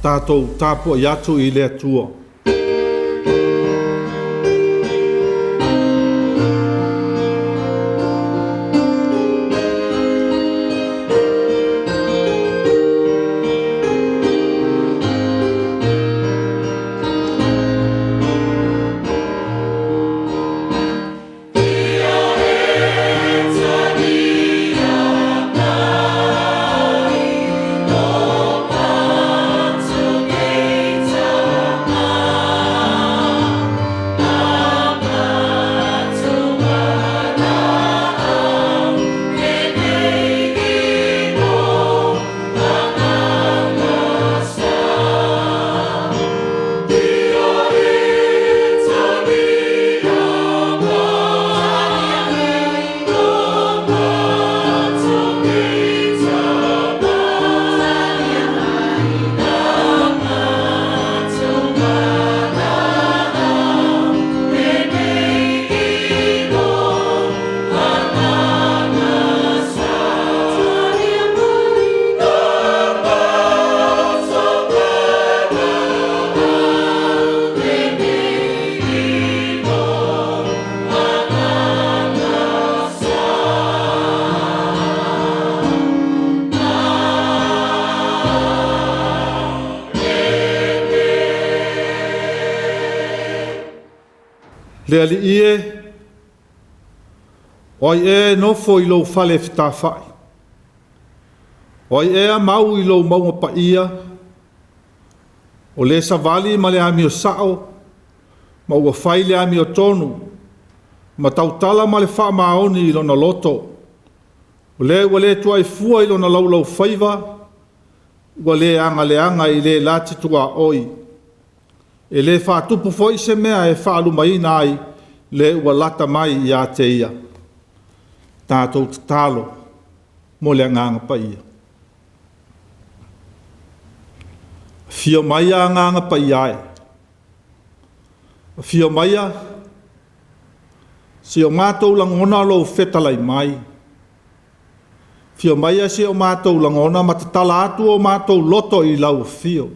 tātou tāpua i atu i le atua. Le ali ie, oi e nofo i lou fale fitawhai. Oi e a mau i lou maunga pa ia, o le savali ma le ami o sao, ma ua fai le ami o tonu, ma tautala ma le wha maoni i lona loto, o le ua le tua i fua i lona laulau faiva, ua le anga i le lati tua oi, e le whātupu foi se mea e whaalumaina ai le ua lata mai i a te ia. Tātou tatalo mo le nganga pa ia. Fio mai a nganga pa ia e. Fio mai a si o mātou langona lo fetalai mai. Fio mai a si o mātou langona matatala atu o mātou loto i lau fio.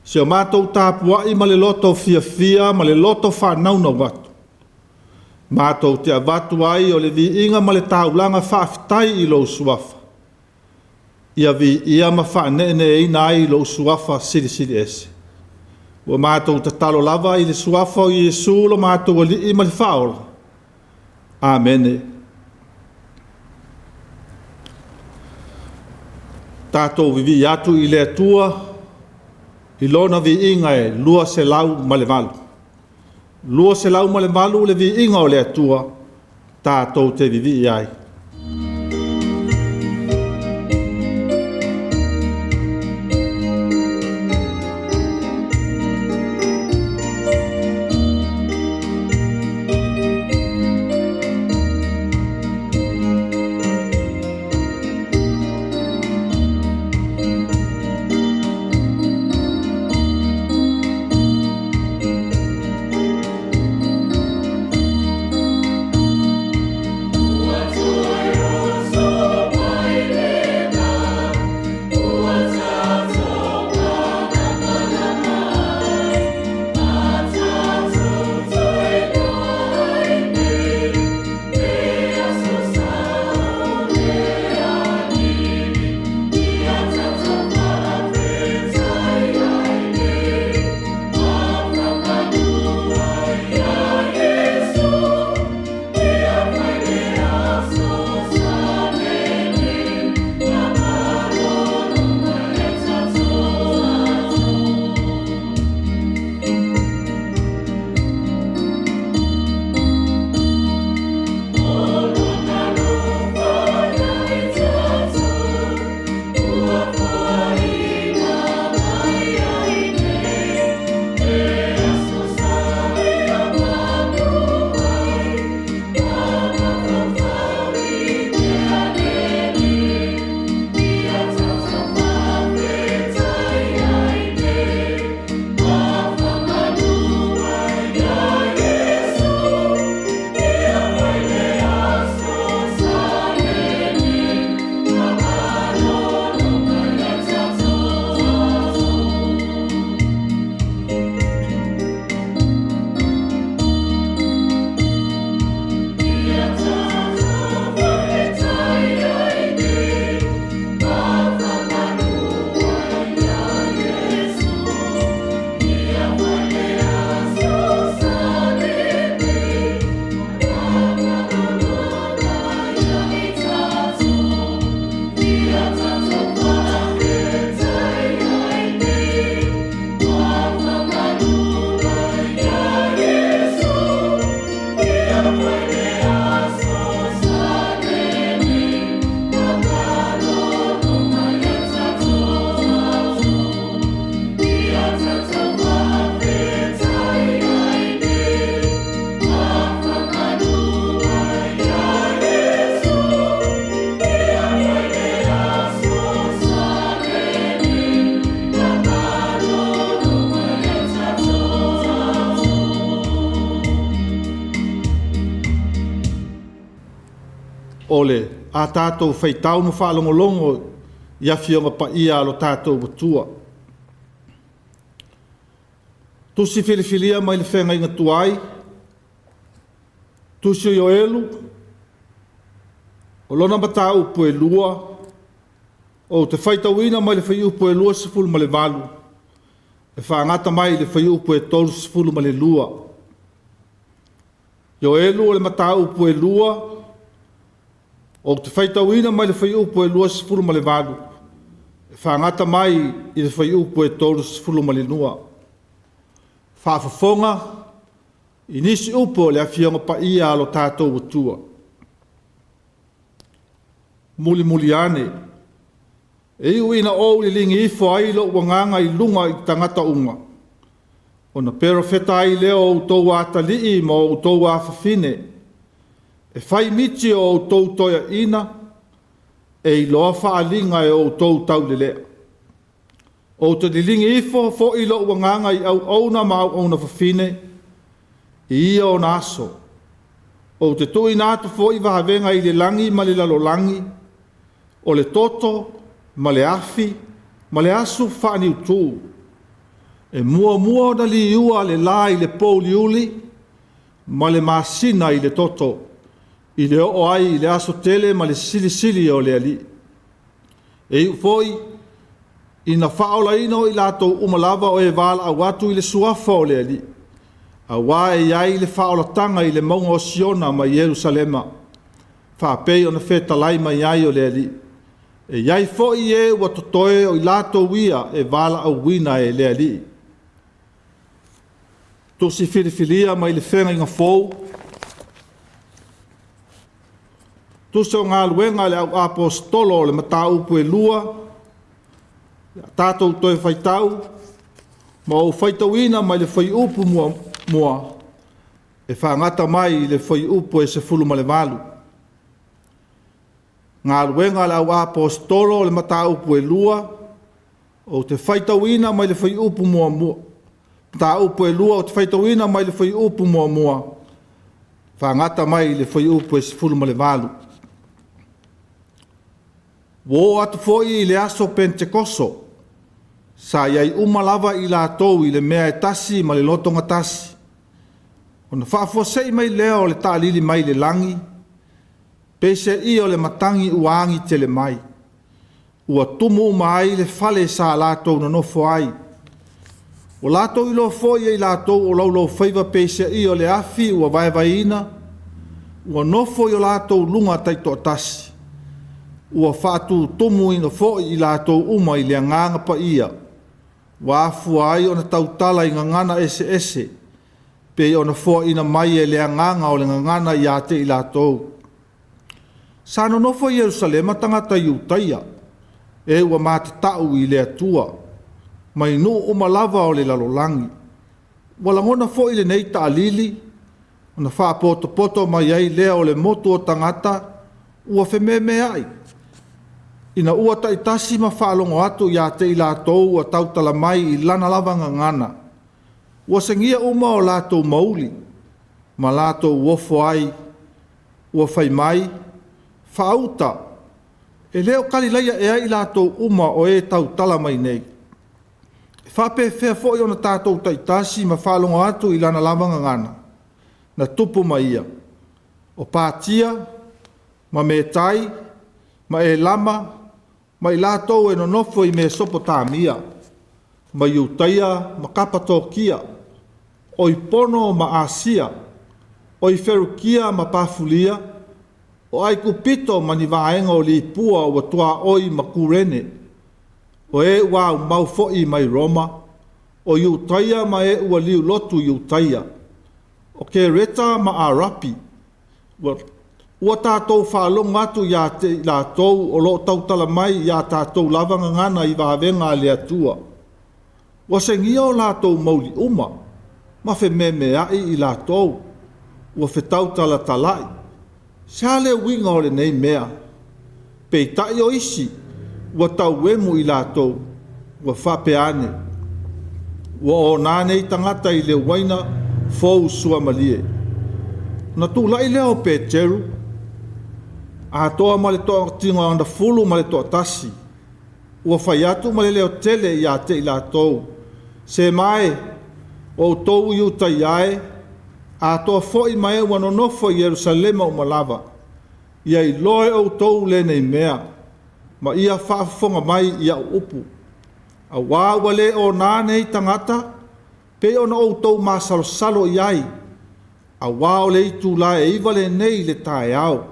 Se o mātou tāpuai ma le loto fia ma le loto whanau na watu. Mātou te avatu ai o le vi inga ma le taulanga whaafitai i lo suafa. Ia vi ia ma whaanene e ina ai i lo suafa siri ese. Ua mātou te talo lava i le suafa o Iesu lo mātou ali i ma le whaola. Amene. Tātou vivi atu i le atua, i lona vi inga e lua se lau ma le malu. Lua se lau ma le malu le vi inga o le atua, tātou te vivi ai. What ole a tātou whaitau no whaalongolongo ia whionga pa ia alo tātou watua. Tusi whiliwhilia mai le whenga inga tuai, tusi o Ioelu, o lona mata upu e lua, o te whaitauina mai le whai upu e lua sifulu ma le valu, e whaangata mai le whai upu e tolu sifulu ma le lua. Ioelu o le mata upu e lua, o te whaitauina mai le whai upu e lua sifulu ma le valu, e whaangata mai i le whai upu e tolu sifulu ma le lua. Whaafafonga, i nisi upo le awhionga pa ia alo tātou watua. Muli muli ane, e iu ina o i lingi ifo ailo wanganga i lunga i tangata unga. O na perofeta ai leo o tau atalii ma o tau afafine, e whai miti o tau toia ina, e i loa whaalinga e o tau tau lelea. O te lilingi ifo fo i lo wanganga i au auna ma au auna fafine, i ia o naso. O te tui nātu fo i wahavenga i le langi ma le lalo langi, o le toto, ma le afi, ma le asu whaani utu. E mua mua na li iua le la i le pou liuli, ma le masina i le toto, i le o ai i le aso tele ma le sili sili o le ali. E iu foi, ina whaola ino i lato umalava o e wala a watu i le suafa o le ali. A wā e iai le whaola tanga i le maunga o Siona ma Jerusalema. Whapei o na whetalai ma iai o le ali. E iai fo i e ua totoe o i lato wia e wala a wina e le ali. Tusi whiliwhilia ma i le whenga inga fōu. Tusi o ngā luenga le au apostolo le mata upu e lua. Tātou toi whaitau, ma o whaitauina mai le whai upu mua, e whaangata mai le whai upu e se fulu ma le malu. Ngā ruenga le au apostolo le mata upu e lua, o te whaitauina mai le whai upu mua. Ta upu e lua o te whaitauina mai le whai upu mua. Whaangata mai le whai upu e se fulu ma le malu. Wo atu foi i le aso Pentekoso, sa iai umalava i la tou i le mea e tasi ma le lotonga tasi. O na whaafosei mai leo le taalili mai le langi, pese i o le matangi uangi tele mai. Ua tumu mai le fale sa la tou na nofo ai. O la tou i lo foi i la tou o laulo whaiva pese i o le afi ua vaevaina, ua nofo i o la tou lunga taito tasi. Ua whaatu tumu ino fo i la tou uma i le nganga pa ia. Wa afua ai o na tautala i ngangana ese, pe o na fo ina mai e le nganga o le ngangana i ate i la tou. Sano nofo i Jerusalema tangata i utaia, e ua mātatau i le atua, mai nu umalava o le lalolangi. Walangona fo i le neita alili, o na wha poto mai ai lea o le motu o tangata, ua whememe ai. Ina ua taitasi ma whaalongo atu ia te i lātou ua tautala mai i lana lavanga ngana. Ua sengia uma o lātou mauli, ma lātou uofo ai, ua whai mai, whaauta, e leo kalileia e ai lātou uma o e tautala mai nei. Whape whea fo i ona tātou taitasi ma whaalongo atu i lana lavanga ngana, na tupu mai ia. O pātia, ma me tai, ma e lama, ma i lātou e no nofo i Mesopotamia, ma i utaia, ma Kapatokia, o i pono ma Asia, o i Ferukia ma Pafulia, o ai kupito ma ni vaenga o li pua o tua oi ma Kurene, o e ua mau foi mai Roma, o i utaia ma e ua liu lotu i utaia, o ke reta ma Arapi, ua tātou whaalonga atu ia te lātou o lo tautala mai ia tātou lavanga ngana i wahavenga le atua. Ua sengia o lātou mauli uma, ma whe meme ai i lātou, ua whe tautala talai. Sale winga o le nei mea, pei tai o isi, ua tau wemu i lātou, ua whape ane. Ua o nānei tangata i le waina fōu sua malie. Na tū lai leo Peteru, a toa ma le toa tinga anda fulu ma le toa tasi. Ua whai atu ma le leo tele i a te i la tou. Se mai, o tou i uta iae, a toa foi mai wano nofo i Yerusalema o malava. Ia i loe o tou le nei mea, ma ia whaafonga mai ia upu. A wāwale o nānei tangata, pe ona o tou ma salo iai. A wāo le itu la e iwa le nei le tae au.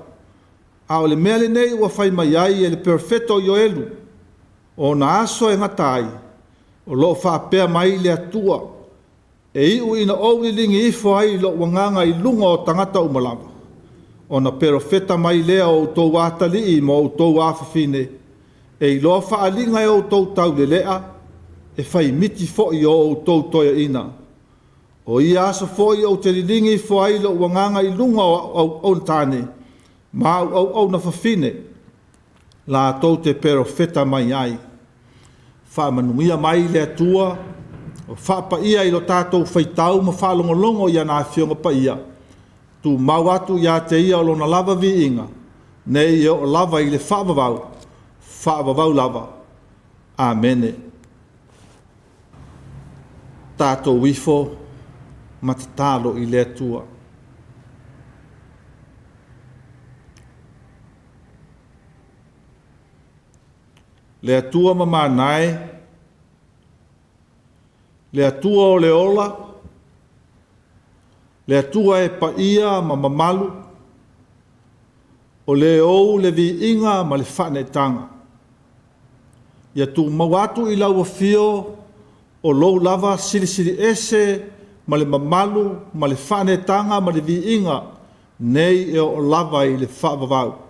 A o le mea le nei ua whai mai ai e le perfeto Yoelu. O na aso e ngatai, o lo whaapea mai le atua. E iu ina o li lingi ifo ai lo wanganga i lunga o tangata umalava. O na perfeta mai lea o tou atali i mo o tou afafine. E i loa whaalinga e o tou tau le lea, e whai miti fo i o tou toia ina. O i aso fo i o te lilingi fo ai lo wanganga i lunga o tane, ma au na whafine, la tou te perfeta mai ai. Whaamanuia mai le atua, o whaapa ia i lo tātou whaitau ma whaalongolongo i ana whionga pa ia. Tu mau atu ia te ia o lona lava vi inga, nei e o lava i le whaavavau lava. Amene. Tātou wifo, matatalo i le atua. Le atua ma manae, le atua o le ola, le atua e pa ia ma mamalu, o le ou le vi inga ma le whane tanga. Ia tu mawatu i lau fio o lou lava siri ese ma le mamalu, ma le whane tanga, ma le vi inga, nei e o lava i le whaavavau.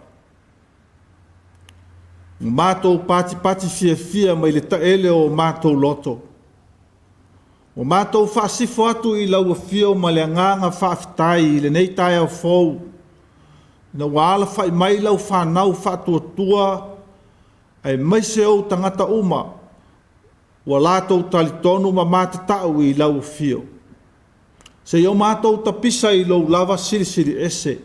Mātou pati fia mai le taele o mātou loto. O mātou whaasifo atu i lau fio ma le anganga whaafitai i le nei tae au fou. Na wala whai mai lau whanau whaatuatua ai mai se o tangata uma. Wa lātou talitonu ma mātatau i lau fio. Se o mātou tapisa i lau lava siri ese.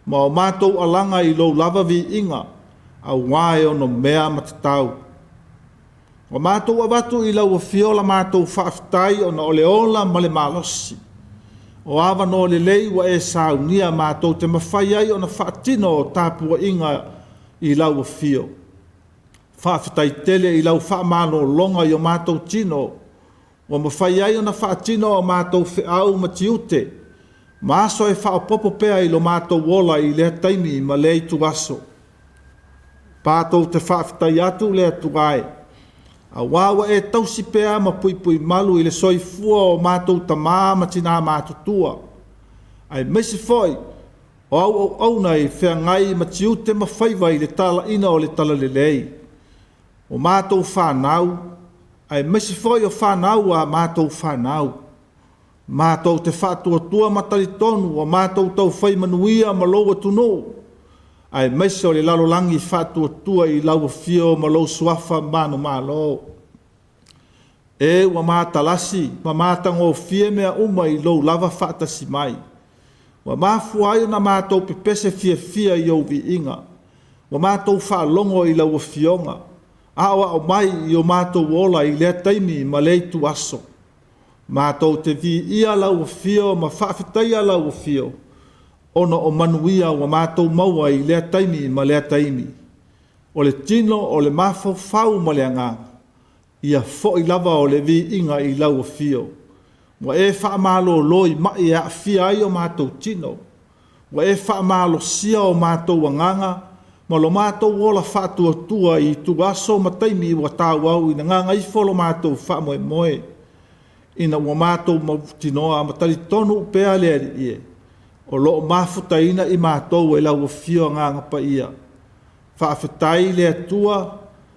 Ma o mātou alanga i lau lava vi inga. A wae ono mea matatau. O mātou awatu i lau fiola mātou whaafitai o na oleola ma le malosi. O awa no le lei wa e saunia mātou te mawhai ai o na whaatino o tāpua inga i lau fio. Whaafitai tele i lau whaamano longa i o mātou tino. O mawhai ai o na whaatino o mātou whiau matiute. Māso e whaapopo pea i lo mātou wola i lea taimi ma lei tuaso. Pātou te whaafitai atu lea tuae. A wawa e tausi pea ma pui malu i le soifua o mātou tamā ma tina mātutua. Ai meisi foi, o au nei whea ngai ma tiute ma whaiva i le tala ina o le tala lelei. O mātou whanau, ai meisi foi o whanau a mātou whanau. Mātou te whātua ma talitonu o mātou tau whai manuia ma loa tunu. Ai meise o le lalolangi whātua i lau fio ma lau suafa manu malo. E ua mātalasi, ma mātango fie mea uma i lau lava whātasi mai. Wa māfuai na mātou pepese fia i au vi inga. Wa mātou whaalongo i lau fionga. Awa o mai i o mātou ola i lea taimi ma leitu aso. Mātou te vi ia lau fio ma whaafitai lau fio. Ono o manuia o mātou maua i lea taimi ma lea taimi. O le tino o le mafau fau ma lea ngā. Ia fo i lava o le vi inga i lau fio. Wa e whaamalo loi mai e a fia ai o mātou tino. Wa e whaamalo sia o mātou wanganga. Ma lo mātou ola whaatua i tuaso ma taimi wa tāu au i nganga i folo mātou whaamoe moe. Ina wa mātou mautinoa ma tali tonu upea lea li ie. O loo mafutaina i mātou e lau fio nganga pa ia. Whaafetai le atua,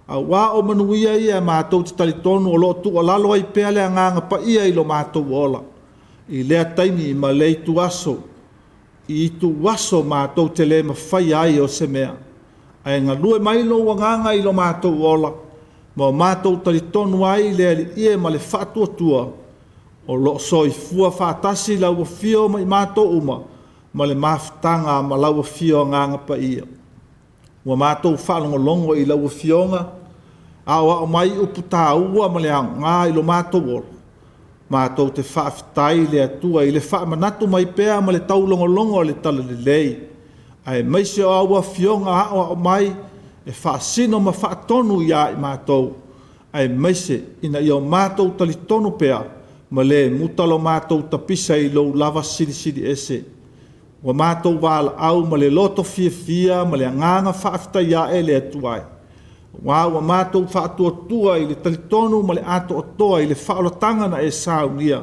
a wā o manuia ia mātou te talitonu o loo tua lalo ai pea le nganga pa ia i lo mātou ola. I lea taimi ma lei tuaso. I tuaso mātou te le mawhai ai o se mea. Ai ngā lue mai lo wanganga i lo mātou ola. Ma mātou talitonu ai lea li ie ma le whaatuatua. O loo soi fua whaatasi lau fio ma i mātou uma. Ma le mafutanga ma lau fio nganga pa ia. ua mātou whaalongolongo I lau fionga, o mai upu tā ua ma le ngā I lo mātou ora. Mātou te whaafitai le atua I le whaamanatu mai pēa ma le taulongolongo le tala le lei. Ai maise o aua fionga o mai e whaasino ma whaatonu ia I mātou. Ai maise ina I o mātou talitonu pēa ma le mutalo mātou tapisa I lo lava siri ese. Wa mātou wala au ma le loto fia ma le nganga whaafitai ia e le atuai. Wa mātou whaatuatua I le talitonu ma le ato otoa I le whaolotanga na e saunia.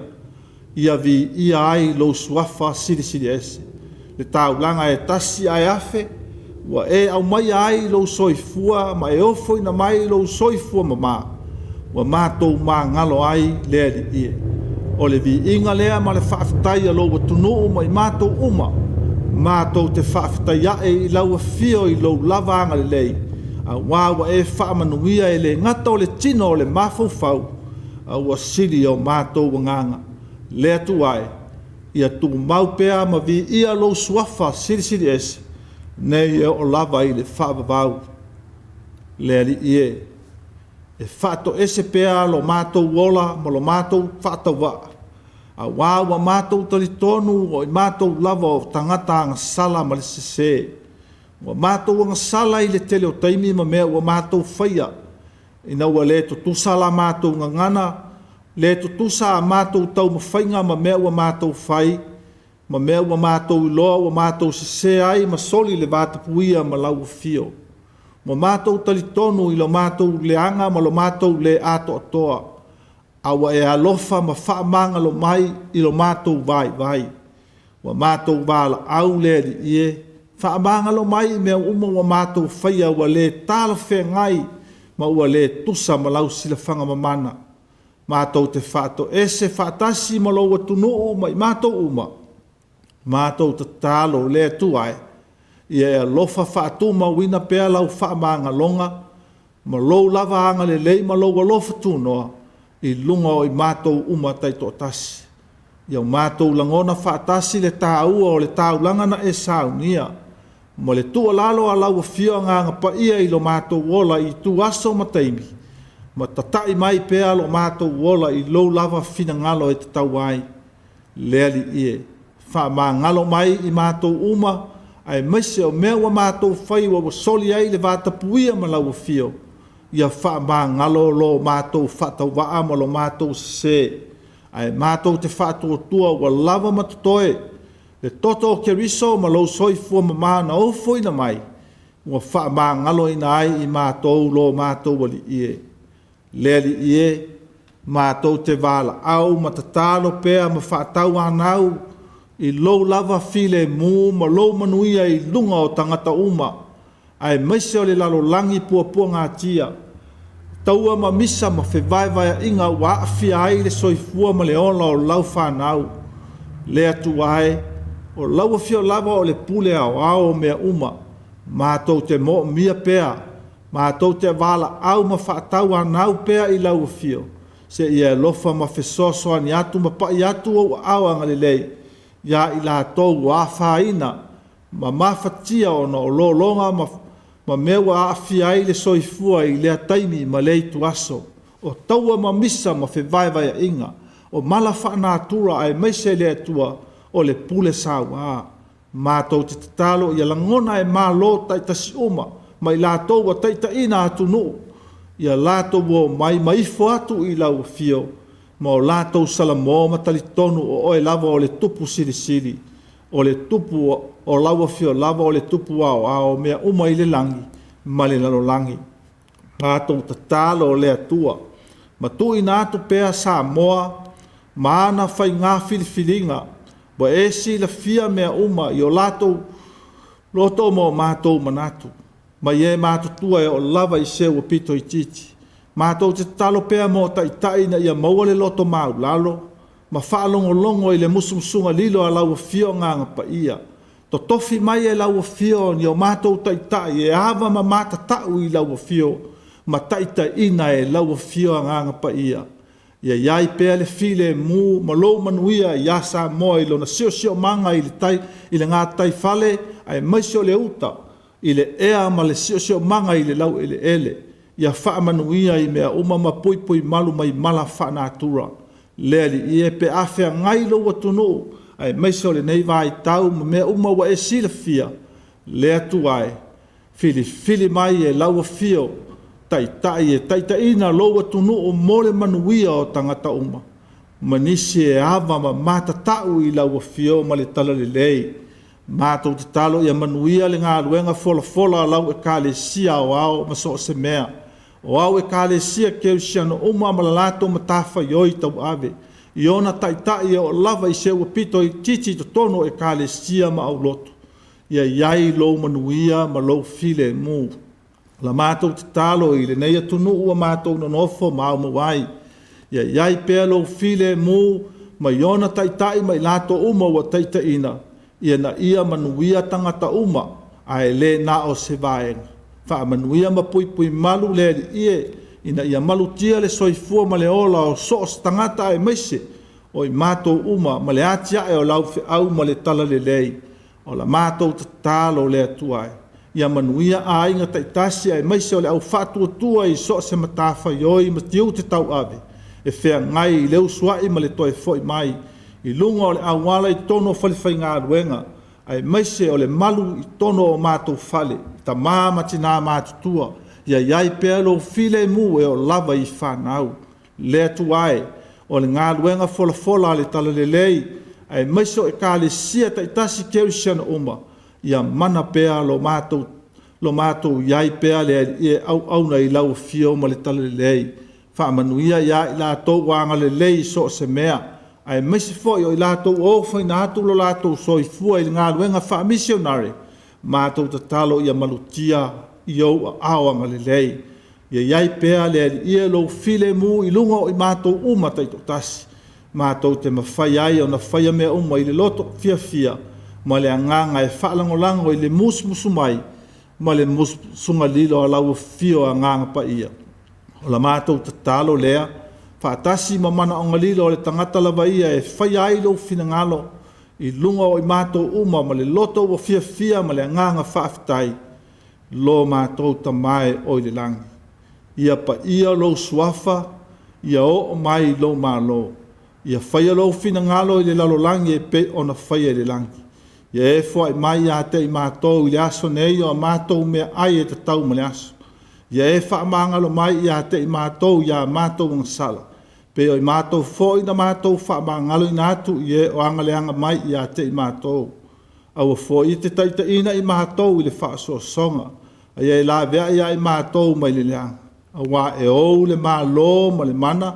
Ia vi ia ai lo suafa siri ese. Le taulanga e tasi ai afe, wa e au mai ai lo soifua, ma e ofo ina mai lo soifua mama. Wa mātou mā ngalo ai lea li ie. O le vi inga lea ma le whaafitai a lo watunu ma I mātou uma. Mātou te whaafitai ae I laua fio I lo lavanga le lei. A wawa e whaamanuia e le ngata o le tino o le mafaufau. A wa siri o mātou wanganga. Lea tu ai. Ia tu mau pea ma vi ia lo suafa siri ese. Nei e o lava I le whaavavau. Lea li ie. E whaato ese pea lo mātou wola ma lo mātou whaatau waa. A wawa mātou talitonu o I mātou lava o tangata anga sala ma le sese. Wa mātou anga sala I le tele o taimi ma mea wa mātou whaia. Ina ua le tutusa la mātou ngangana. Le tutusa a mātou tau mawhainga ma mea ua mātou whai. Ma mea ua mātou iloa ua mātou sese ai ma soli le vātapuia ma lau fio. Ma mātou talitonu I lo mātou leanga ma lo mātou le ato atoa. Awa e alofa ma whaamanga lo mai I lo mātou vai. Wa mātou wala au le li ie. Whaamanga lo mai mea uma wa mātou whaia ua le tāla whengai ma ua le tusa ma lau sila whanga mamana. Mātou te whaato ese whaatasi ma lo watunuu ma I mātou uma. Mātou te tālo le tuai. Ia e alofa whaatu ma wina pēa lau whaamanga longa. Ma lou lava anga le lei ma lou alofa tūnoa. I lunga o I mātou uma taito tasi. Ia mātou langona whaatasi le tāua o le tāulanga na e saunia. Ma le tua lalo a lau fio nganga pa ia I lo mātou wola I tu aso mataimi. Ma tatai mai pēa lo mātou wola I lou lava fina ngalo e te tauai. Lea li ie. Wha mā ngalo mai I mātou uma. Ai maise o mea wa mātou whai wa soli ai le vātapuia ma lau fio. Ia wha mā ngalo lo mātou whatau waa ma lo mātou se. Ai mātou te whātua tua wa lava matutoe. Le toto o ke riso ma lo soifua ma mana o foina mai. Wa wha mā ngalo ina ai I mātou lo mātou wali ie. Lea li ie. Mātou te wala au ma tatalo pēa ma whaatau anau. I lou lava file mu ma lou manuia I lunga o tangata uma. Ai maise o le lalo langi pua ngā tia. Taua ma misa ma whewaiwai inga wa awhia ai le soifua ma le ona o lau whanau. Lea tu ai, o lau awhia lava o le pule ao mea uma. Mātou te mo mia pea. Mātou te wala au ma whaatau anau pea I lau awhia. Se ia lofa ma whesosoa ni atu ma pa I atu o au anga le lei. Ia I la tau a whaina, ma mawhatia o na o lolonga ma mewa a awhia ai le soifua I lea taimi ma lei tu aso. O taua ma misa ma whewaiwai inga, o mala whanātura ai maise lea tua o le pule sawa. Mātou te tatalo ia langona e mā lo taitasi uma, ma I la tau wa taita ina atu nuu. Ia la tau o mai maifo atu I lau fio. Ma o lātou salamo ma talitonu o oe lava o le tupu siri. O le tupu o lawa fio lava o le tupu ao mea uma I le langi, ma le lalo langi. Lātou tatalo o le atua. Ma tu ina atu pēa sa moa, ma ana whai ngā filifilinga. Wa esi la fia mea uma I o lātou loto mo mātou manatu. Ma ie mātou tua e o lava I se ua pito I titi. Mātou te talo pēa mo taitai na ia maua le loto mau lalo, ma whaalongolongo I le musumusunga lilo a lau fio nganga pa ia. To tofi mai e lau fio ni o mātou taitai e awa ma mata tau I lau fio, ma taitai ina e lau fio nganga pa ia. Ia iai pēa le file mu ma lou manuia ia sa moa I lona sio manga I le ngā tai fale ai maisio le uta. i le ea ma le sio manga i le lau ele, ia whaamanuia i mea uma ma pui malu mai mala whaanatura. Lea li i e pe awhea ngai lo watunu, ai maiso le nei vai tau ma mea uma wa e sila fia. Lea tu ai, fili mai e lau fio, tai ina lo watunu o mole manuia o tangata uma. Manisi e ava ma mata tau i lau fio ma le tala le lei. Mātou te talo ia manuia le ngā ruenga fola lau e ka le sia o ao ma so se mea. O au e ka le sia keu sia no uma malalato ma tafa ioi tau ave. I ona tai o lava i seua pito i titi to tono e ka le sia ma au loto. Ia iai lo manuia ma lo file mu. La mātou te talo i le neia tunu ua mātou no nofo ma au mawai. Ia iai pea lo file mu ma i ona tai ma i lato uma ua ina. Ia na ia manuia tangata uma ai le na o se vaenga. Wha manuia ma pui malu le ie ina ia malu tia le soifua ma le ola o soos tangata ai maise o i mātou uma ma le atia e o lau fe au ma le tala le lei o la mātou te talo le atuai. Ia manuia a inga taitasi ai maise o le au fatua tua i soos se matafa ioi ma tiu te tau ave e fea ngai i leu suai ma le toe foi mai i lunga o le awala i tono whalifai ngā ruenga, ai maise o le malu i tono o mātou whale, ta māma tina mātutua, ia iai pēr lo file mu e o lava i whanau. Lea tu ai, o le ngā ruenga fola le tala le lei, ai maise o e kā le sia ta itasi keu siana uma, ia mana pēr lo mātou iai pēr le e au na i lau fio ma le tala le lei, whaamanuia ia i la tau wanga le lei so se mea, ai maise foi o i lātou o whaina atu lo lātou soifua i ngā ruenga wha missionary. Mātou te talo ia malutia i au a aoanga le lei. Ia iai pēr le ia lo file mu i lunga o i mātou uma taito tasi. Mātou te mawhai ai o na whaia mea uma i le loto fia. Ma le anganga e whaalangolango i le musu mai. Ma le musunga lilo a lau fio a nganga pa ia. O la mātou te talo lea. Whaatasi ma mana o ngalilo le tangata lava ia e whai ailo fina ngalo i lunga o i mātou uma ma le loto o fia ma le nganga whaafitai lo mātou tamae o i le langi. Ia pa ia lo suafa, ia o mai lo malo. Ia whai alo fina ngalo i le lalo langi e pe o na whai e le langi. Ia e fwai mai a te i mātou i le aso nei o a mātou mea ai e te tau ma le aso. Ia e wha mangalo mai i a te i mātou i a mātou ngansala. Pe o i mātou fōi na mātou wha mangalo i nātu i e o angaleanga mai i a te i mātou. Aua fōi i te taita ina i mātou i le wha so songa. A ia i la vea i a i mātou mai le leanga. Aua e ou le mālo ma le mana,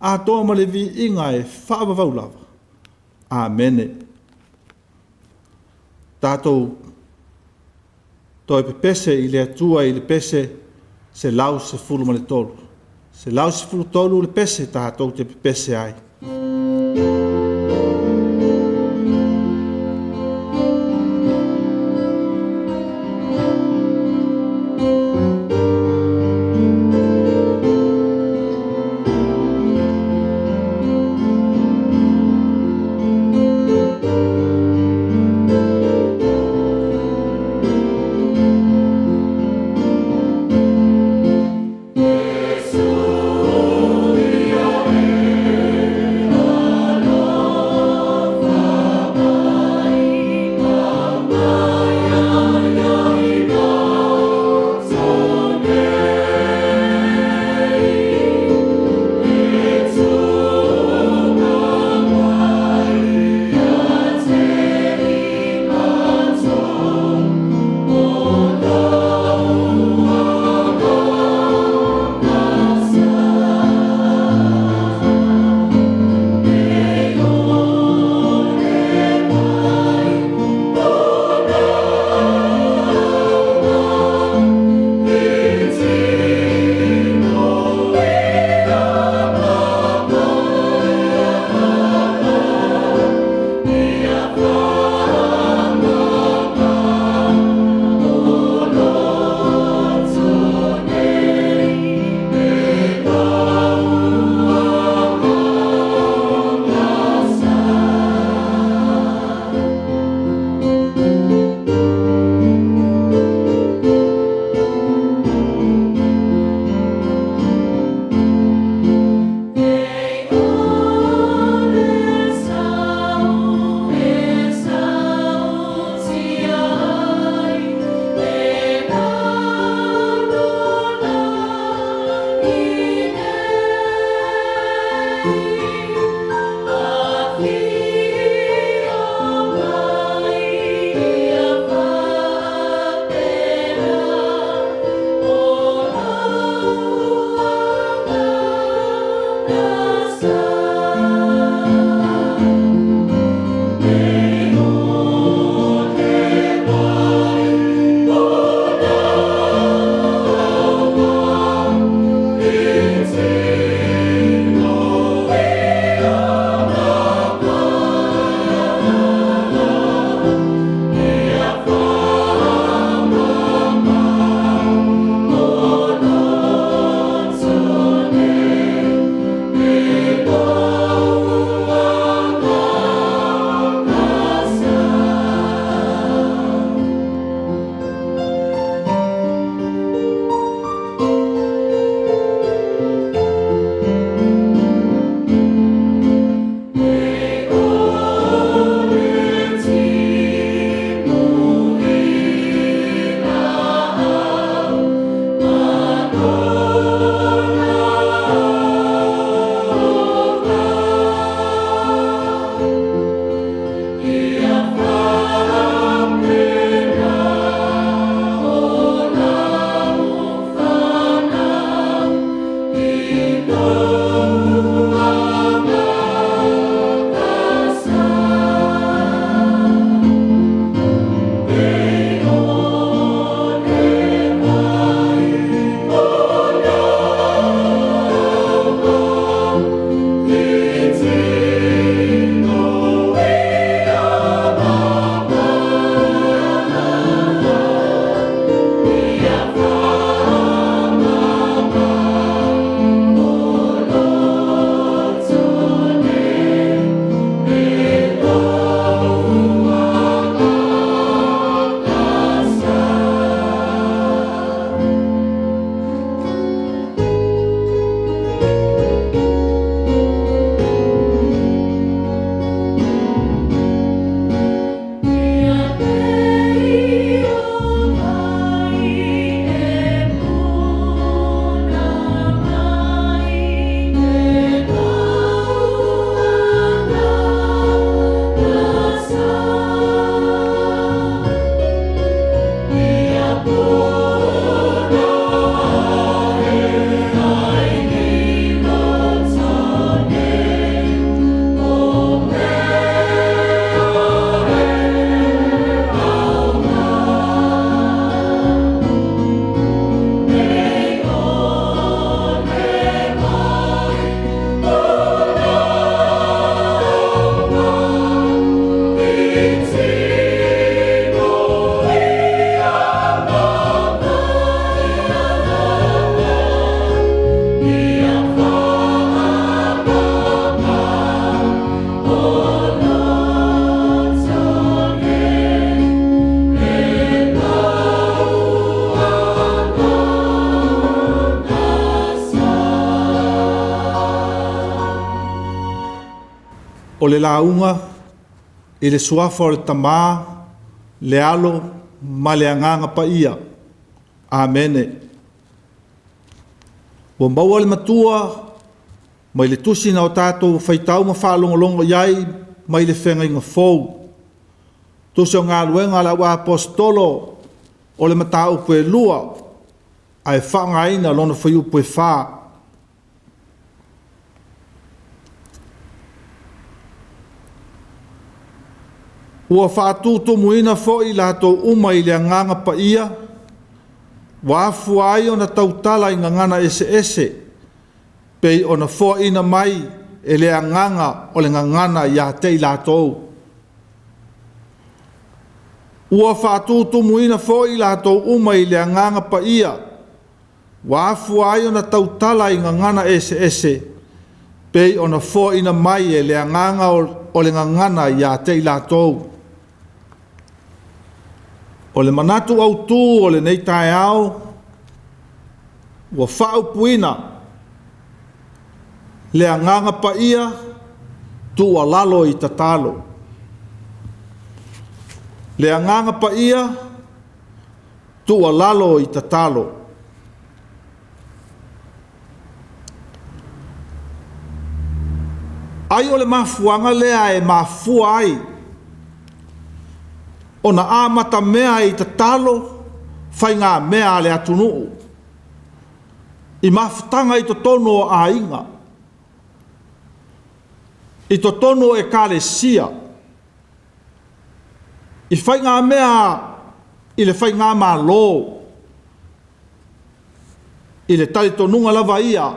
a toa ma le vi inga e wha wavau lava. Amene. Tātou toi pepese i le atua i le pese se lau se fulu ma le tolu. Se lau se fulu tolu le pese tātou te pepese ai. Oh o le launga, i le suafa o le tamā, le alo, ma le anganga pa ia. Amene. Wa maua le matua, mai le tusi na o tātou whaitau ma whaalongolongo iai, mai le whenga inga fōu. Tusi o ngā luenga la wa apostolo, o le mata upe lua, ai whanga ina lona whai upe wha. Ua whaatutu muina fo i lato uma i le anganga pa ia, wafu ai o na tautala i ngangana ese ese, pei o na fo ina mai e le anganga o le ngangana i a te i lato. Ua whaatutu muina fo i lato uma i le anganga pa ia, wafu ai o na tautala i ngangana ese ese, pei o na fo ina mai e le anganga o le ngangana i a te i lato. O le manatu au tū o le nei tae au, ua whau puina, le anganga pa ia, tu a lalo i tatalo. Le anganga pa ia, tu a lalo i tatalo. Ai o le mafuanga lea e mafua ai, o na amata mea i ta talo, whai ngā mea le atunuu. I mawhitanga i to tono o a inga. I to tono e kālesia. I whai ngā mea i le whai ngā mā lō. I le tali tonunga lava ia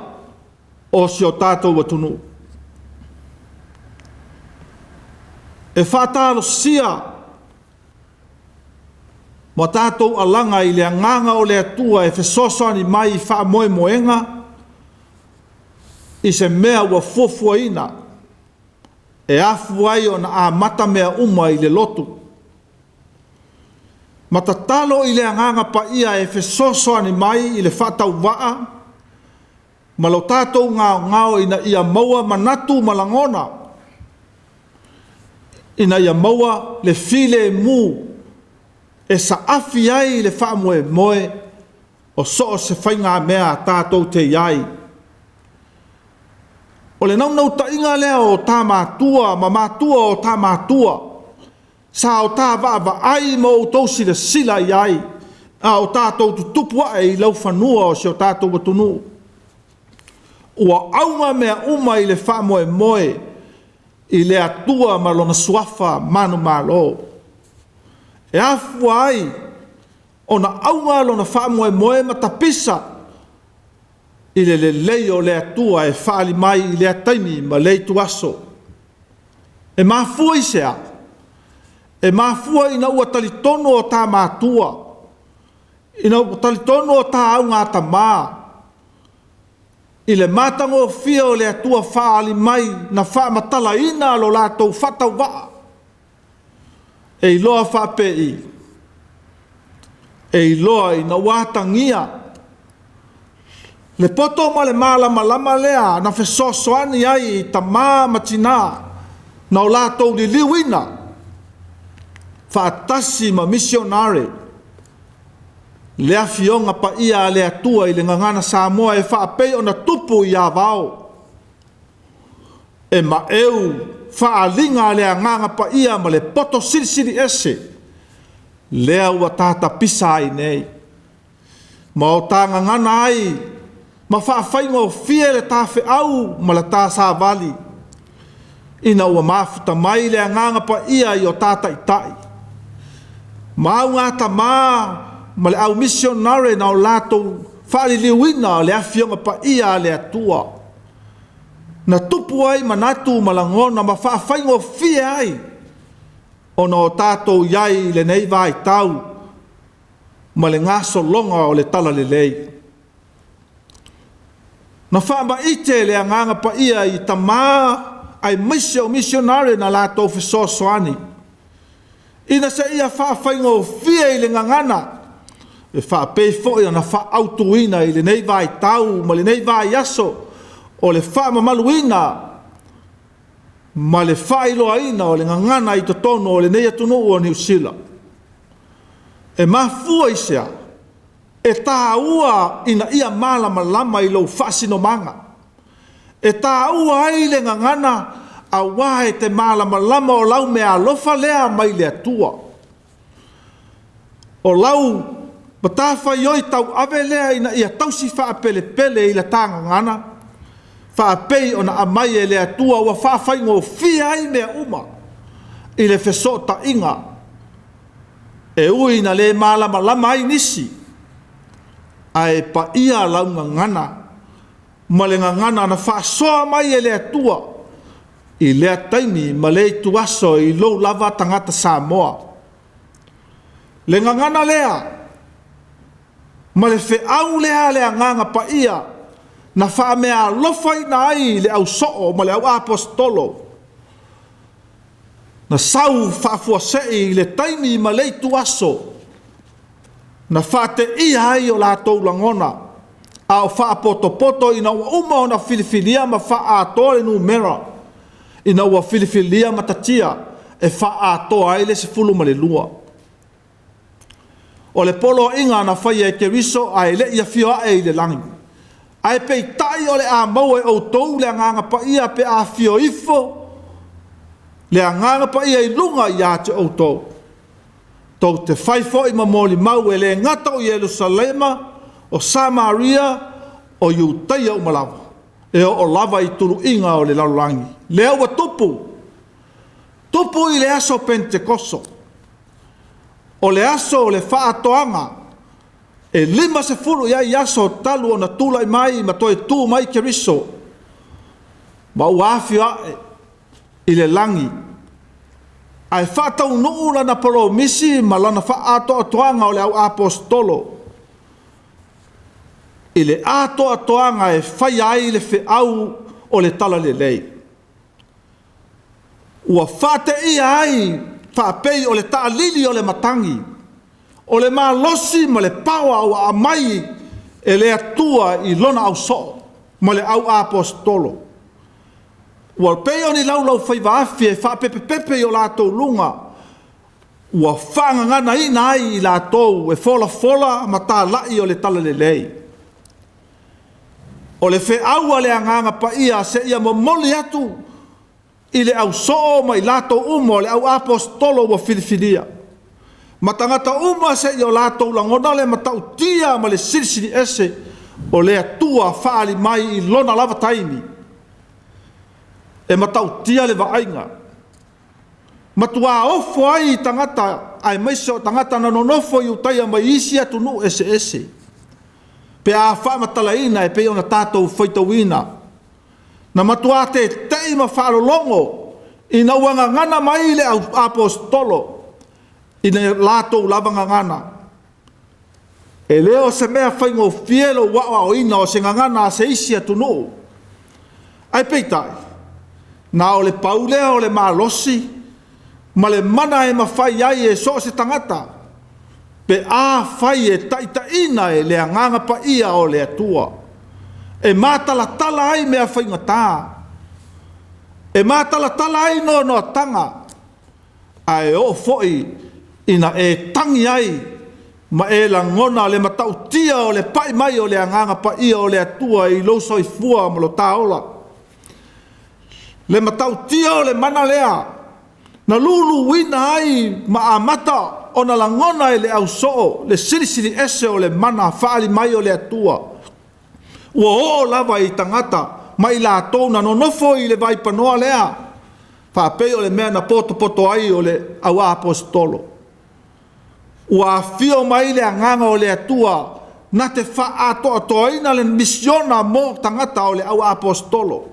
o si o tātou watunu. E whātalo sia mo tātou alanga i le anganga o le atua e whesosani mai i wha moe moenga i se mea ua fofua ina e afu ai o na a mata mea uma i le lotu. Matatalo i le anganga pa ia e whesosani mai i le whatau waa ma lo tātou ngao ina ia maua manatu malangona ina ia maua le file mu e sa afi ai le wha moe moe o so se whainga mea tātou te iai. O le nau ta inga lea o tā mātua, ma mātua o tā mātua. Sa o tā wa ai mo o tausi le sila iai, a o tātou tutupua e i lau whanua o se o tātou watunu. Ua aunga mea uma i le wha moe moe i le atua ma lona suafa manu malo. E afu ai, o na aunga lo na wha moe moe matapisa i le leo le atua e whaali mai i le ataimi ma le tuaso. E mafua i sea, e mafua ina ua talitono o tā mātua, ina ua talitono o tā aunga ta mā, i le mātango fia o le atua whaali mai na wha matala ina lo lātou whatau waa. E iloa whape i. E iloa i na wātangia. Le poto ma le mālama lama lea na whesosoani ai i ta mā matina na o lātou li liwina. Whaatasi ma misionare. Le awhionga pa ia le atua i le ngangana Samoa e whaapei o na tupu i a vau. E ma eu whaalinga le anganga pa ia ma le poto sirisiri ese. Lea ua tāta pisa ai nei. Ma o tā ngangana ai, ma whaawhainga o fie le tāwhi au ma le tā sāwali. Ina ua mafuta mai le anganga pa ia i o tāta i tai. Ma au ngāta mā, ma le au missionare na o lātou whaaliliwina le awhionga pa ia le atua. Na tupu ai manatu malangona ma whaawhaingo fie ai o na o tātou iai le nei vai tau ma le ngaso longa o le tala le lei. Na whaama ite le anganga pa ia i ta mā ai misio missionare na lātou whesosoani. Ina se ia whaawhaingo fie i le ngangana e whaapei fo i na whaautuina i le nei vai tau ma le nei vai aso o le wha mamaluina ma le whailoaina o le ngangana i totono o le nei atunu o New Zealand. E mafua i sea, e tā ua ina ia malama lama i lau whasino manga. E tā ua ai le ngangana a wae te malama lama o lau mea alofa lea mai le atua. O lau matawha ioi tau ave lea ina ia tausi wha pele pele i la tā ngangana. Wha pei o na amai e le atua ua wha whaingo fia ai mea uma i le whesota inga. E ui na le malama lama ai nisi. Ai pa ia lau ngangana. Ma le ngangana na wha soa mai e le atua. I lea taimi ma le tuaso i lou lava tangata Samoa. Le ngangana lea. Ma le fe au lea lea nganga pa ia. Na wha mea lofai na ai le au soo ma le au apostolo. Na sau whaafua sei le taimi ma le tuaso. Na wha te ia ai o la tau langona. A o wha poto ina ua uma o na filifilia ma wha atoa le numera. Ina ua filifilia ma tatia e wha atoa ai le se fulu ma le lua. O le polo inga na whai e keriso a e le ia fioa e le langi. Ai pei tai o le a mau e o tou le anganga pa ia pe a fio ifo. Le anganga pa ia i lunga i ate o tou. Tou te whaifo i mamoli mau e le ngata o Yerusalema, o Samaria, o Iutaia o Malawa. E o lava i tulu inga o le lalulangi. Le aua tupu. Tupu i le aso Pentekoso. O le aso o le whaatoanga. E lima se fulu ia i aso talu o na tula i mai ma toi tu mai keriso. Ma uafio ae i le langi. Ai whaatau nuu lana polo misi ma lana whaato atoanga o le au apostolo. I le ato atoanga e whai ai le whi au o le tala le lei. Ua whate ia ai whaapei o le taalili o le matangi. O le malosi ma le pawa o a mai e le atua i lona au so ma le au apostolo. Ua peo ni lau whai waafi e wha pepe o lātou lunga. Ua whanga ngana ina ai i lātou e fola ma tā lai o le tala le lei. O le whe aua le anganga pa ia se ia momoli atu i le au so ma i lātou umo le au apostolo ua filifilia. Ma tangata uma se i o lātou langona le matau tia ma le sirisiri ese o le atua whaali mai i lona lava taimi. E matau tia le waainga. Matua ofo ai tangata ai maiso tangata na nonofo i utaia mai isi atu nu ese. Pe a wha matalaina e pe ona tātou whaitawina. Na matua te teima whaalolongo i na uanga ngana mai le apostolo. I na lātou lavanga ngana. E leo se mea whaingo fielo wawa o ina o se ngana se isi atu nu. Ai peitai. Na o le paulea o le malosi, ma le mana e mawhai ai e so se tangata, pe a whai e taita ina e le anganga pa ia o le atua. E mātala tala ai mea whainga tā. E mātala tala ai no tanga. A e o foi ina e tangi ai, ma e la ngona le matau tia o le pai mai o le anganga pa ia o le atua i loso i fua ma lo taola. Le matau tia o le mana lea, na lulu wina ai ma amata o na langona e le au soo, le sirisiri ese o le mana whaali mai o le atua. Ua o lava i tangata, ma i la tōna no nofo i le vai panoa lea, whaapei o le mea na poto ai o le au apostolo. Ua fio mai le anganga o le atua, na te wha atoina le misiona mo tangata o le au apostolo.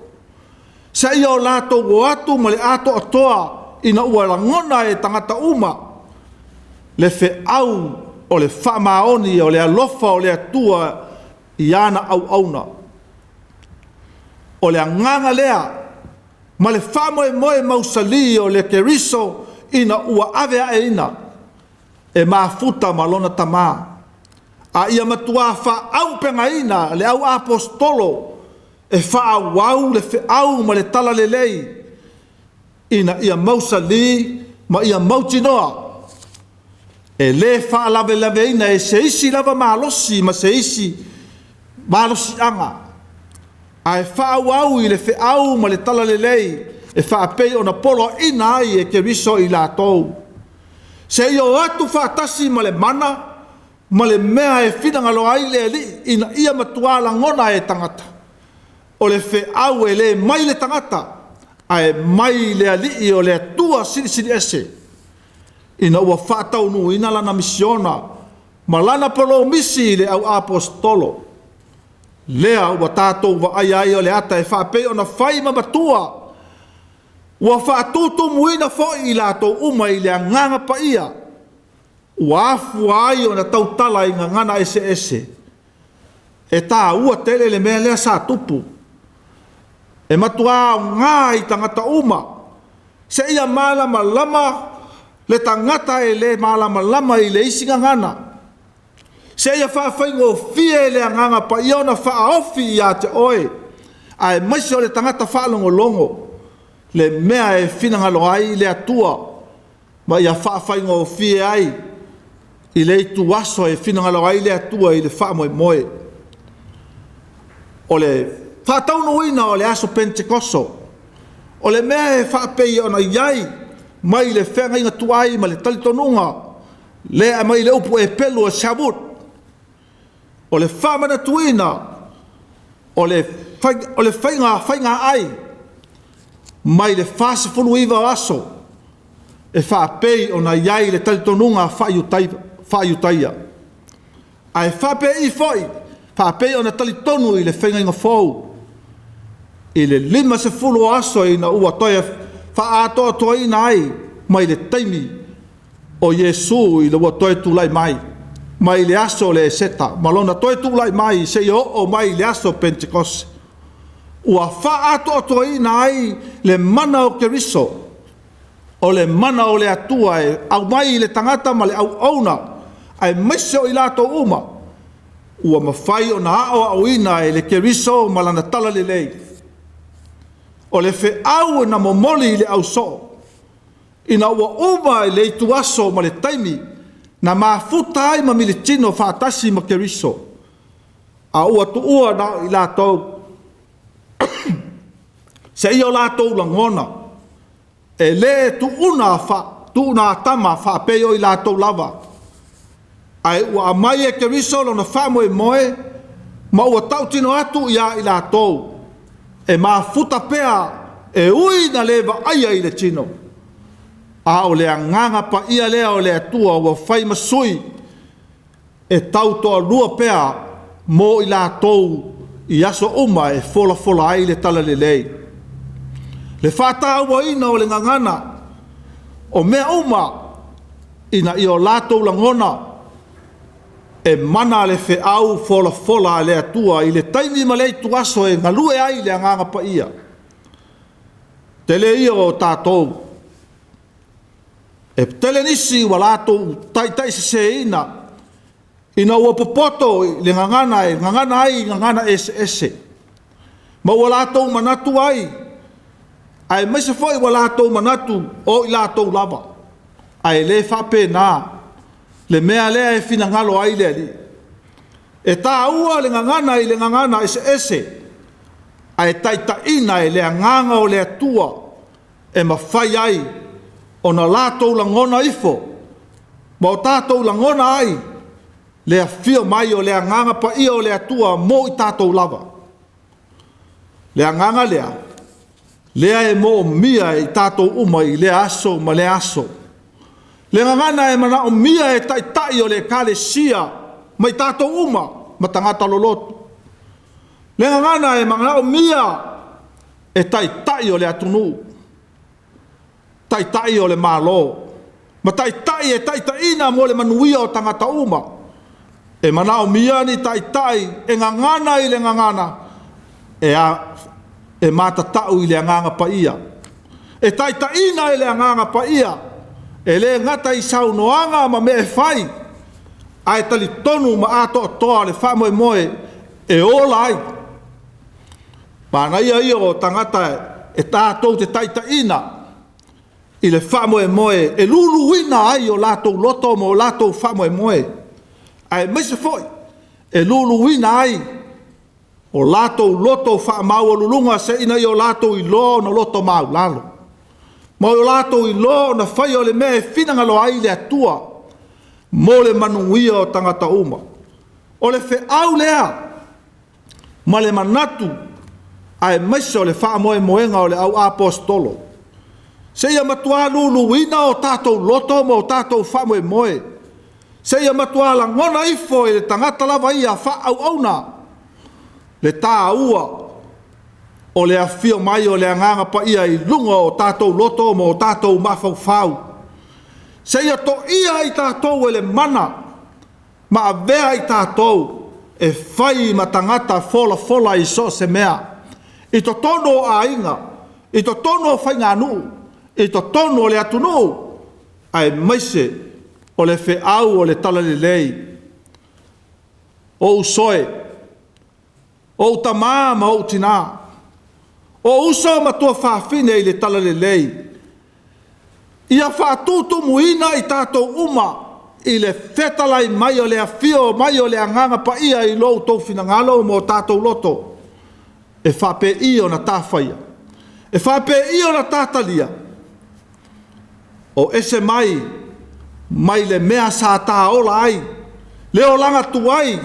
Sa ia o lātou o atu ma le ato atoa ina ua langona e tangata uma. Le whe au o le whamaoni o le alofa o le atua i ana au auna. O le anganga lea ma le whamoe mausali o le keriso ina ua avea e ina. E maafuta malona tamā. A ia matua wha au penga ina le au apostolo. E wha wau le wha au ma le tala le lei. ina ia mausali ma ia mautinoa e le whaalave ina e se isi lava malosi ma se isi malosi anga ai whaau i le whiau ma le tala le lei e whaapei o na polo ina ai e ke riso i la tou se io atu whaatasi ma le mana ma le mea e whinangalo ai le li ina ia matuala ngona e tangata o le whiau e le mai le tangata ai mai le ali o le atua siri ese ina ua whaatau nu ina lana misiona ma lana polo misi le au apostolo lea ua tātou wa ai o le ata e whaapei o na whai mamatua ua whaatutu muina foi i lātou uma i le nganga pa ia ua afu ai o na tautala i ngana ese e tā ua tele le mea lea sa tupu e matua ngā i tangata uma se ia malama lama le tangata e le malama lama i le isi ngana se ia whawhaingo fie le nganga pa ia ona whaofi i a te oe ai maisi o le tangata whaalongo longo le mea e whinangalo ai le atua ma ia whaawhaingo fie ai i le itu aso e whinangalo ai le atua i le whaamoe moe o le whaatauno ina o le aso Pentekoso o le mea e whaapei ona iai mai le whenga inga tuai ma le talitonunga le a mai le upu e pelu o Shavut o le whamana tuina o le whainga ai mai le whasifunu iwa aso e whaapei ona iai le talitonunga whaiutaia ai whaapei i foi whaapei ona talitonu i le whenga inga fau i le 50 aso i na ua toia whaatoa toa ina ai mai le taimi o Yesu i le ua toia tūlai mai le aso le seta malona toia tūlai mai se i o mai le aso Pentekoste ua whaatoa toa ina ai le mana o Keriso o le mana o le atua e au mai le tangata ma le au auna ai meseo i lato uma ua mawhai o na ao ina e le Keriso ma lana tala le lei o le wheau na momoli le au so ina ua uma i le itu aso ma le taimi na mafuta ai ma militino whaatasi ma Keriso a ua tu ua na i lato se i o lato langona e le tu una tama whaapeo i lato lava ai ua amai e Keriso lo na whamoe moe ma ua tautino atu ia i lato e mafuta pea e ui na lewa aia i le tino a o le anganga pa ia lea o le atua ua whai masui e tautoa lua pea mo i lato i aso uma e fola ai le tala le lei le whata ua ina o le ngangana o mea uma ina i o lato langona e mana le wheau fola le atua i le taimi ma le tu aso e ngalue ai le anganga pa ia tele ia o tātou e tele nisi wa lato tai se ina ua popoto le ngangana ai ese ma ua lato manatu ai mese foi wa lato manatu o i lato lava ai le whape na le mea lea e fina ngalo ai le ali e tā ua le ngangana ese ai taita ina e le nganga o le atua e mawhai ai o na lātou langona ifo ma o tātou langona ai le fio mai o le nganga pa ia o le atua mo i tātou lava le nganga lea e mo mia i tātou uma i le aso ma le aso le ngana e mana o mia e tai o le kalesia mai tātou uma ma tangata lolotu le ngana e mana o mia e tai o le atunu tai o le malo ma tai e ina mo le manuia o tangata uma e mana o mia ni tai e ngana i le ngana e mata tau i le nganga pa ia e tai ina i le nganga pa ia e le ngata i saunoanga ma me e whai ai tali tonu ma ato toa le whamoe moe e ola ai pāna ia o tangata e tātou te taita ina I le wha moe moe, e lulu wina ai o lātou loto mo lātou wha moe moe. Ai maise foi, e lulu wina ai o lātou loto wha mau o lulunga se ina i o lātou i lo no loto mau lalo. Ma o lātou i lo na whai o le mea finanga lo ai le atua, mo le manuia o tangata uma. O le whe au lea, ma le manatu, ai maise o le wha moe moenga o le au apostolo. Se ia matua lulu wina o tātou loto mo o tātou wha moe moe. Se ia matua la ngona ifo e le tangata lava ia wha au auna. Le tā ua o le awhio mai o le anganga pa ia i lunga o tātou loto mo o tātou mawhau whau. Se ia to ia i tātou e le mana, ma a vea i tātou e whai ma tangata fola i so se mea. I to tono a inga, i to tono whai ngā nuu, i to tono o le atunu, ai maise o le whe au o le tala le lei. O usoe, o tamā ma o tina, o uso ma tua whawhine i le tala le lei. Ia whātutu muina i tātou uma, i le whetalai mai o le awhio, mai o le anganga pa ia i lou tau whinangalo mo tātou loto. E whape i o na tāwhaia, e whape i o na tātalia. O ese mai le mea sa tā ola ai, leo langa tu ai,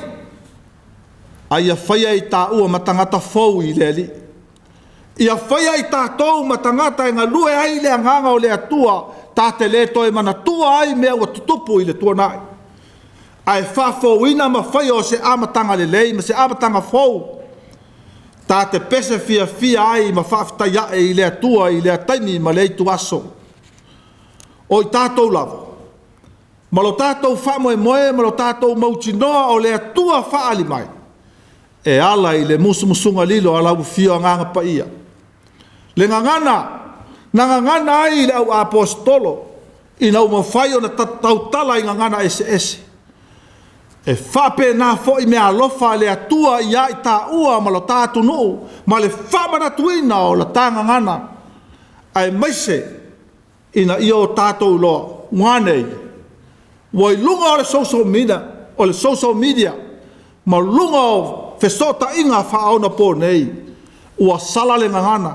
ai a whaia i tā ua matangata fau i le li. Ia whaia i tā tau matangata e ngā lue ai le anganga o le atua, tā te le toi mana tua ai mea ua tutupu i le tua nai. Ai whafau ina ma whaia o se amatanga le lei, ma se amatanga fau. Tā te pese fia ai ma whaftaia e i le atua i le ataimi ma le itu aso. O i tātou lava. Ma lo tātou wha moe moe, ma lo tātou mautinoa o le atua whaali mai. E ala i le musunga lilo ala u fio nganga pa ia. Le ngangana ai le au apostolo, i nau mawhai o na tautala i ngangana ese. E whape nā fo i mea alofa le atua i ai tā ua ma lo tātu nuu, ma le whamana tuina o la tā ngangana. Ai maise, ina i o tātou loa, wanei, wai lunga o le social media, ma lunga o whesota inga whaona pō nei, ua sala le ngangana.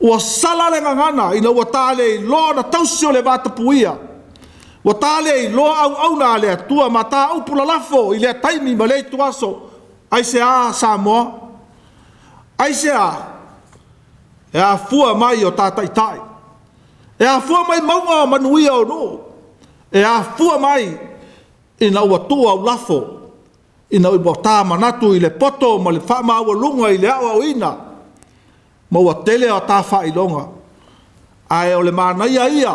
Ua sala le ngangana, ina ua tāle i loa na tausi o le vātapuia. Ua tāle i loa au na le atua, ma tā upula lafo i le taimi ma le tuaso, ai se a Samoa, ai se a, e a fua mai o tātaitai. E a fua mai maunga o manuia o no. E a fua mai ina ua tua au lafo. Ina ua tā manatu i le poto ma le whama ua lunga i le awa o ina. Ma ua tele o tā wha ilonga. Ai o le mānaia ia.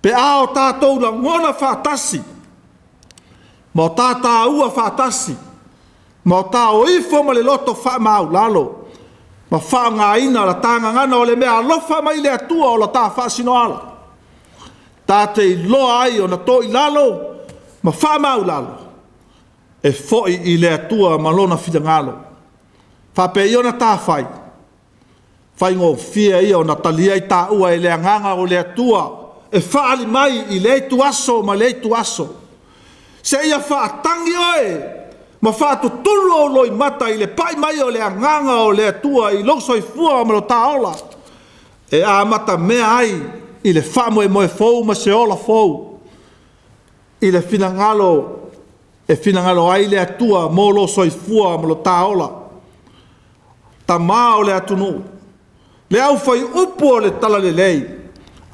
Pe a o tātou la ngona whātasi. Ma o tā tā ua whātasi. Ma o tā o ifo ma le loto whama au lalo. Ma wha ngā ina la tanga ngana o le mea alofa mai le atua o la tā wha sino ala. Tā te i loa ai o na tō i lalo, ma wha mau lalo. E foi i le atua ma lona whita ngalo. Wha pe i o na tā whai. Whai ngō fia i o na talia i tā ua i le anganga o le atua. E whaali mai i le tu aso ma le tu aso. Se ia wha tangi oe. Ma whātu tulu o loi mata i le pai mai o le anganga o le atua i loso i fua o malo taola. E a mata mea ai i le whamoe moe fau ma se ola fau. I le finangalo ai le atua mo loso i fua o malo taola. Ta maa o le atunu. Le au fai upu o le tala le lei.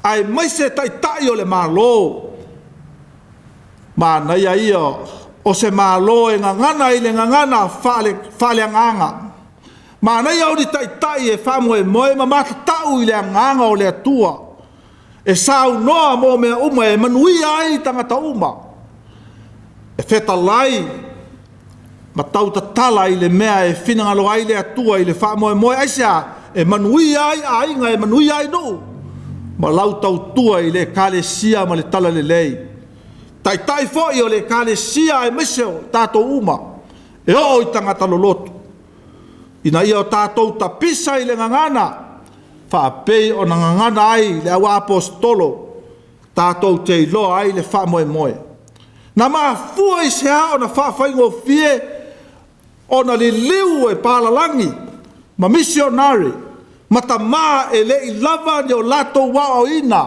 Ai maise tai o le malo. Ma naia ia o se malo e ngangana i le ngangana whale anganga. Ma nei au ni tai e whamoe moe ma mata tau i le anganga o le atua. E sau noa mo mea uma e manui ai tangata uma. E wheta lai ma tau ta tala i le mea e whinangalo ai le atua i le whamoe moe aisea e manui ai a inga e manui ai no. Ma lau tau tua i le kale sia ma le tala le lei. Tai fo i o le kale sia e meseo tātou uma. E o i tangata lolotu. Ina ia o tātou ta pisa i le ngangana. whaapei o ngangana ai le au apostolo, tātou te iloa ai le wha moe moe. Na maa fua i se hao na whaafaigo fie, o na li liu e pālalangi, ma misionari, ma ta maa e le i lava ni o lato wao ina,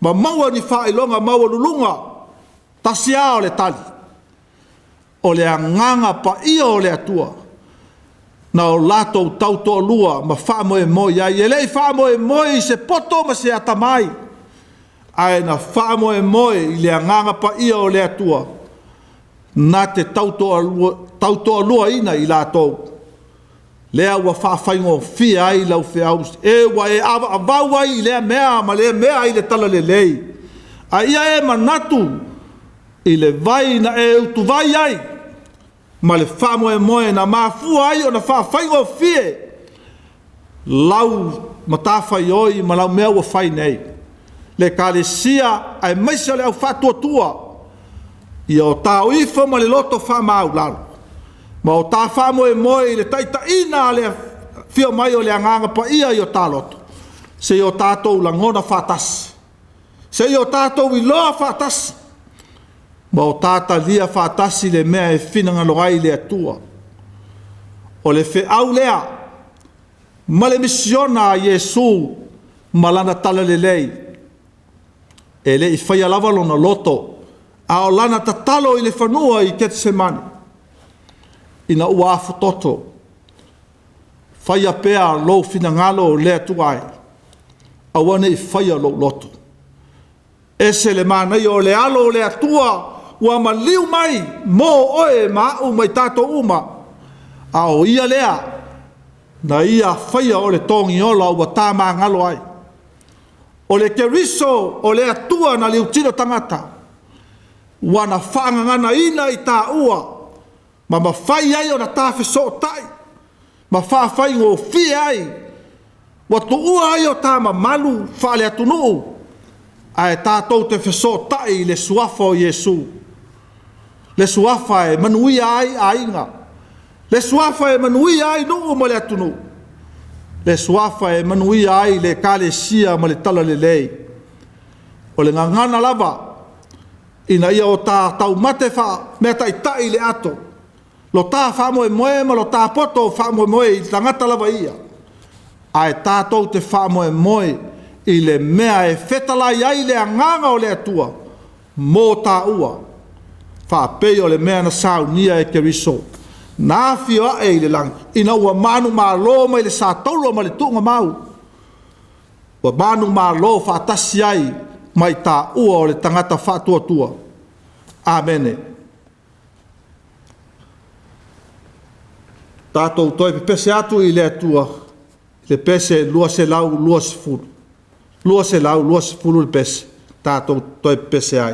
ma maua ni whailonga maua lulunga, tasia o le tali. O le anganga pa ia o le atua, na o lato tauto lua, ma wha moe moe ai, e le i wha moe moe i se poto ma se atamai, ai na wha moe moe i le anganga pa ia o le atua, na te tauto lua ina i lato. Lea ua whaaffaingo fia ai lau whiaus. E wa e avau ai lea mea, ma lea mea ai le tala le lei. A ia e manatu i le vai na e utu vai ai. Ma le whamoe moe na mafua ai o na whaaffaingo fie. Lau matawhai oi ma lau mea ua whai nei. Le kalesia ai maisa le au whatua tua. I o tau ifa ma le loto whamau lalo. Ma o tā whamoe moe i le taita ina le whio mai o le anganga pa ia i o tā loto. Se i o tātou langona whātasi. Se i o tātou i loa whātasi. Ma o tāta lia whātasi le mea e whinanga loai le atua. O le whi au lea. Ma le misiona a Iesu malana tala le lei. E le i whaia lavalo na loto. A o lana tatalo i le whanua i Getsemani. Ina ua afu toto. Whaia pēa lo fina ngalo lea tuai. Awane i whaia lo loto. Ese le mānei o le alo lea tua. Ua ma liu mai. Mō oe ma au mai tātou uma. A o ia lea. Na ia whaia o le tongi ola ua tā mā ngalo ai. O le keriso o lea tua na liu tino tangata. Ua na whaangangana ina i tā ua. Ma mawhai ai o na tāwhi so tai. Ma whawhai ngō whi ai. Wa tu ua ai o tā ma malu whale atunu. Ai tātou te wheso tai le suafa o Iesu. Le suafa e manuia ai a inga. Le suafa e manuia ai nuu ma le atunu. Le suafa e manuia ai le kalesia ma le tala le lei. O le ngangana lava. Ina ia o tā tau mate wha mea tai le ato. Lo tā whamoe moe ma lo tā poto whamoe moe i tangata lava ia. Ai tātou te whamoe moe i le mea e whetalai ai le anganga o le atua. Mō tā ua. Whapei o le mea na sau nia e keriso. Nā whio e i le langi. Ina ua manu mā lo ma i le sā taulo ma le tunga mau. Ua manu mā lo whaatasi ai mai tā ua o le tangata whaatua tua. Amene. Tātou toi pese atu i le atua, le pese lua se lau, lua se fulu. Lua se lau, lua se fulu le pese. Tātou toi pese ai.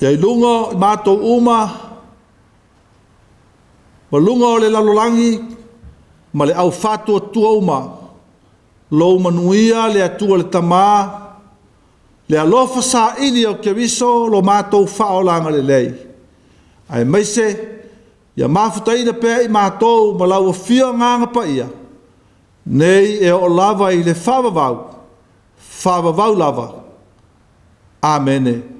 Ia ilunga mātou uma, ma lunga o le lalolangi, ma le au fatua tua uma, lou manuia le atua le tamā, le alofa sa ili o ke viso lo mātou whaolanga le lei. Ai maise, ia mafutaina pēr i mātou ma lau fia nganga pa ia, nei e o lava i le whawavau lava. Amene.